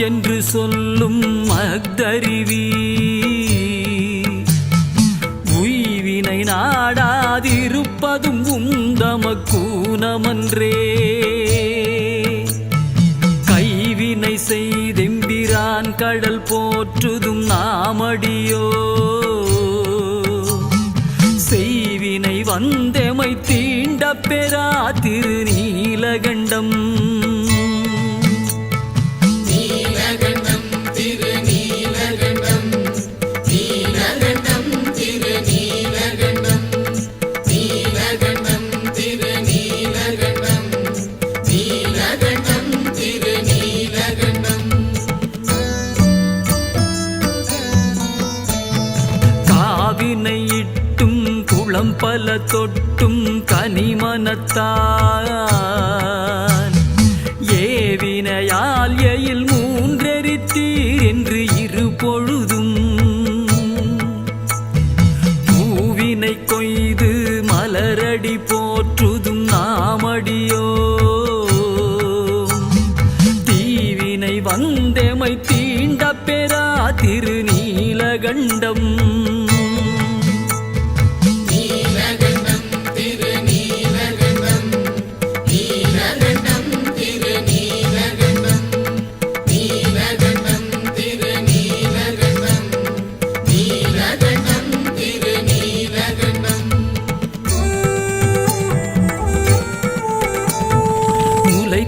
என்று சொல்லும் மக்தறிவி உய்வினை நாடாதிருப்பதும் உந்தமக்கூனமன்றே கைவினை செய்தெம்பிரான் கடல் போற்றுதும் நாமடியோ செய்வினை வந்தெமை தீண்ட பெறா திருநீலகண்டம் பல தொட்டும் கனிமனத்தான் ஏவினையால் எயில் மூன்றெரித்தீர் என்று இரு பொழுதும் பூவினை கொய்து மலரடி போற்றுதும் நாமடியோ தீவினை வந்தெமை தீண்ட பெறா திருநீலகண்டம்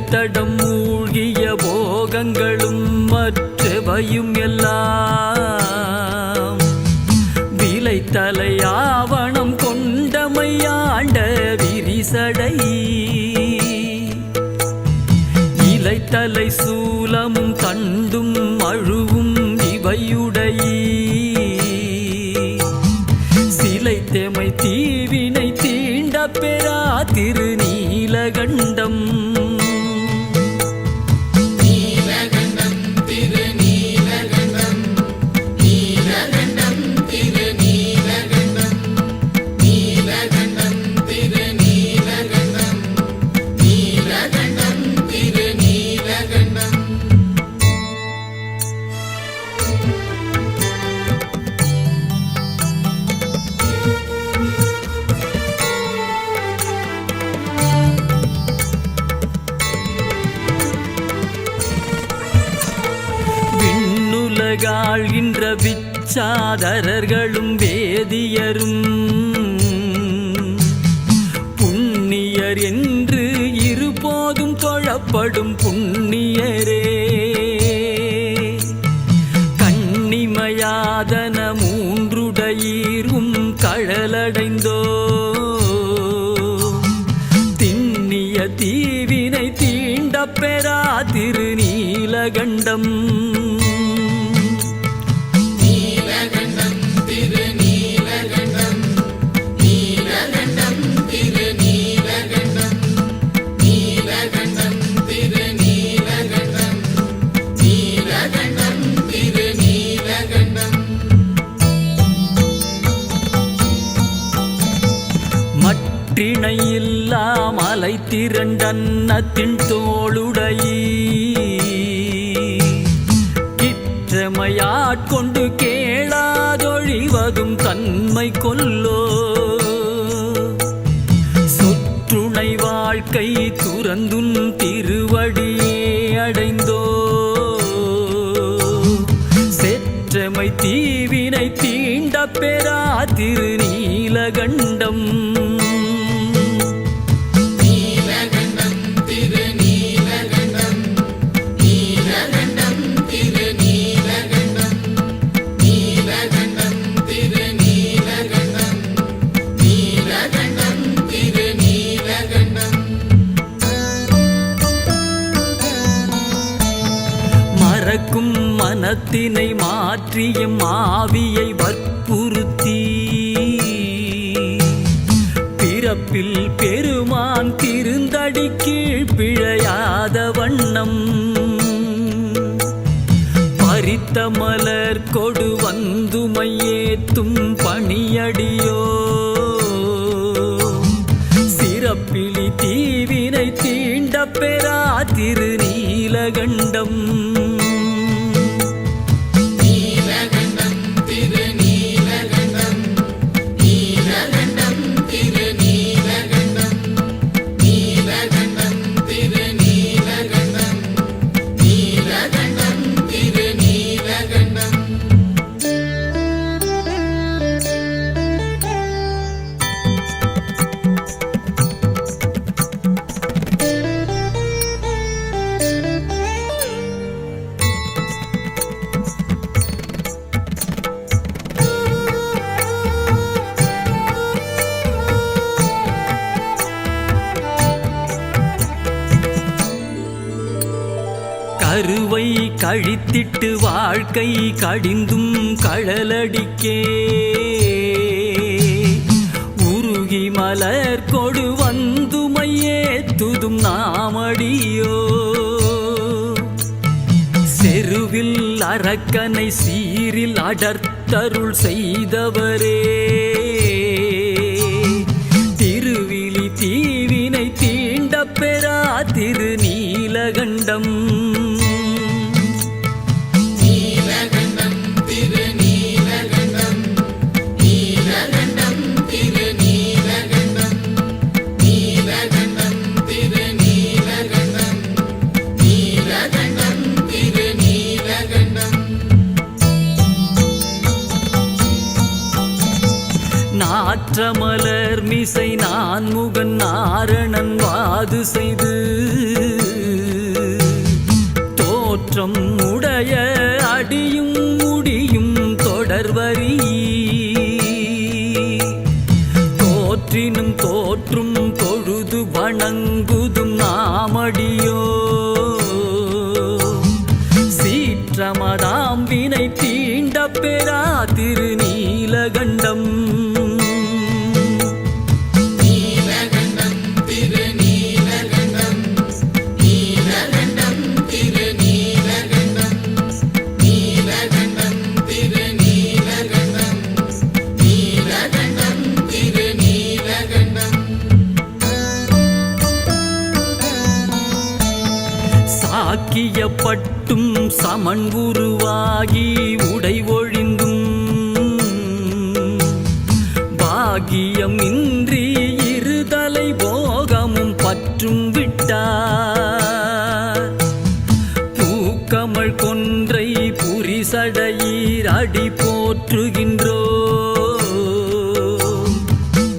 தடம் மூழ்கிய போகங்களும் மற்றவையும் எல்லாம் விலை தலையாவணம் கொண்டமையாண்ட விரிசடை இலைத்தலை சூலமும் தண்டும் அழுவும் இவையுடை சிலை தெமை தீவினை தீண்ட பெறா திருநீலகண்டம் ஆழ்கின்ற விச்சாதரர்களும் வேதியரும் புண்ணியர் என்று இருபோதும் தொழப்படும் புண்ணியரே கண்ணிமையாதன மூன்றுடையீரும் கழலடைந்தோ திண்ணிய தீவினை தீண்ட பெறா திருநீலகண்டம் மற்றிணையில்லா மலை திரண்டன்னத்தின் தோளுடையீ கிற்றமையாட்கொண்டு கேளாதொழிவதும் தன்மை கொல்லோ சொற்றுணை வாழ்க்கை துறந்துன் திருவடியே அடைந்தோ செற்றமை தீவினை தீண்ட பெறா திருநீலகண்டம் மறக்கும் மனத்தினை மாற்றியும் ஆவியை வற்புறுத்தி பிறப்பில் பெருமான் திருந்தடி கீழ் பிழையாத வண்ணம் பறித்த மலர் கொடு வந்துமையேத்தும் பணியடியோ சிறப்பிலி தீவினை தீண்ட பெறா திருநீலகண்டம் கழித்திட்டு வாழ்க்கை கடிந்தும் கழலடிக்கே உருகி மலர் கொடு வந்துமையே துதும் நாமடியோ செருவில் அரக்கனை சீரில் அடர்த்தருள் செய்தவரே திருவிழி தீவினை தீண்ட பெறா திருநீலகண்டம் நாற்றமலர் மிசை நான் முகன் நாரணன் வாது செய்து தோற்றம் உடைய அடியும் முடியும் தொடர்வரி தோற்றினும் தோற்றும் தொழுது வணங்குதும் நாமடியோ சீற்றமதாம் வினை தீண்ட பெறா திருநீலகண்டம் சாக்கியப்பட்டும் சமன் உருவாகி உடை ஒழிந்தும் பாகியம் இன்றி இருதலை போகமும் பற்றும் விட்டார் பூக்கமள் கொன்றை புரிசடையீர் அடி போற்றுகின்றோ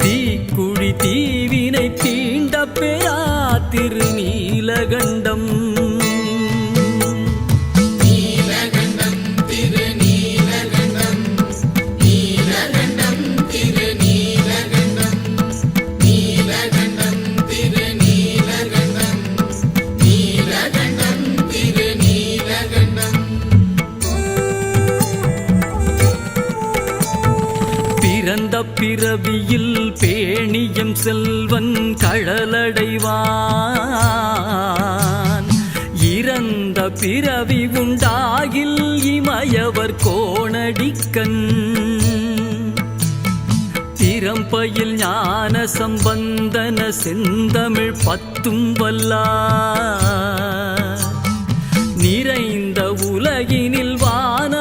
தீக்குழி தீவினை தீண்ட பெறா திருநீலகண்டம் பிறந்த பிறவியில் பேணியம் செல்வன் கழலடைவான் இறந்த பிறவி உண்டாகில் இமயவர் கோணடிக்கண் திறம்பயில் ஞான சம்பந்தன செந்தமிழ் பத்தும் வல்லார் நிறைந்த உலகினில் வான